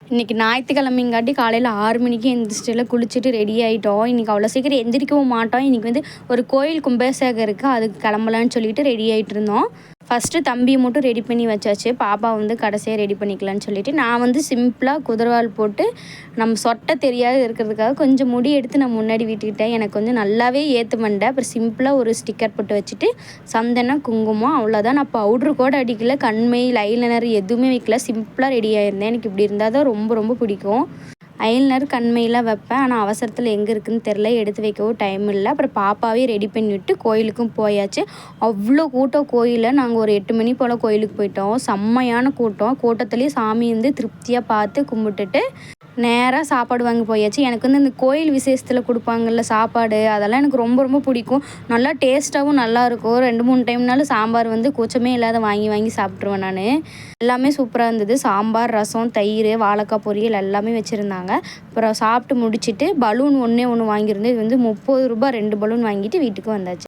இன்றைக்கி ஞாயிற்றுக்கிழமைங்காட்டி காலையில் 6 மணிக்கு எந்திரிச்சிட்டு குளிச்சுட்டு ரெடி ஆகிட்டோம். இன்றைக்கி அவ்வளோ சீக்கிரம் எந்திரிக்கவும் மாட்டோம். இன்றைக்கி வந்து ஒரு கோயில் கும்பாபிஷேகம் இருக்குது, அதுக்கு கிளம்பலான்னு சொல்லிட்டு ரெடி ஆகிட்டு இருந்தோம். ஃபஸ்ட்டு தம்பியை மட்டும் ரெடி பண்ணி வச்சாச்சு. பாப்பா வந்து கடைசியாக ரெடி பண்ணிக்கலான்னு சொல்லிவிட்டு நான் வந்து சிம்பிளாக குதிரவால் போட்டு நம்ம சொட்டை தெரியாது இருக்கிறதுக்காக கொஞ்சம் முடி எடுத்து நான் முன்னாடி விட்டுக்கிட்டேன். எனக்கு கொஞ்சம் நல்லாவே ஏற்ற மாட்டேன். அப்புறம் சிம்பிளாக ஒரு ஸ்டிக்கர் போட்டு வச்சுட்டு சந்தனம் குங்குமம் அவ்வளோதான். நான் பவுட்ரு கூட அடிக்கல, கண்மை ஐலைனர் எதுவுமே வைக்கல, சிம்பிளாக ரெடி ஆகிருந்தேன். எனக்கு இப்படி இருந்தால் தான் ரொம்ப ரொம்ப பிடிக்கும். ஐலைனர் கண்மையெல்லாம் வைப்பேன், ஆனால் அவசரத்தில் எங்கே இருக்குதுன்னு தெரில, எடுத்து வைக்கவும் டைம் இல்லை. அப்புறம் பாப்பாவே ரெடி பண்ணிவிட்டு கோயிலுக்கும் போயாச்சு. அவ்வளோ கூட்டம் கோயிலில். நாங்கள் ஒரு 8 மணி போல் கோயிலுக்கு போயிட்டோம். செம்மையான கூட்டம். கூட்டத்துலேயே சாமி வந்து திருப்தியாக பார்த்து கும்பிட்டுட்டு நேராக சாப்பாடு வாங்கி போயாச்சு. எனக்கு வந்து இந்த கோயில் விசேஷத்தில் கொடுப்பாங்கள்ல சாப்பாடு, அதெல்லாம் எனக்கு ரொம்ப ரொம்ப பிடிக்கும். நல்லா டேஸ்ட்டாகவும் நல்லாயிருக்கும். 2-3 டைம்னாலும் சாம்பார் வந்து கூச்சமே இல்லாத வாங்கி வாங்கி சாப்பிட்ருவேன் நான். எல்லாமே சூப்பராக இருந்தது. சாம்பார், ரசம், தயிர், வாழைக்காய் பொரியல் எல்லாமே வச்சுருந்தாங்க. அப்புறம் சாப்பிட்டு முடிச்சுட்டு பலூன் ஒன்றே ஒன்று வாங்கியிருந்தேன். இது வந்து 30 ரூபாய் 2 பலூன் வாங்கிட்டு வீட்டுக்கு வந்தாச்சு.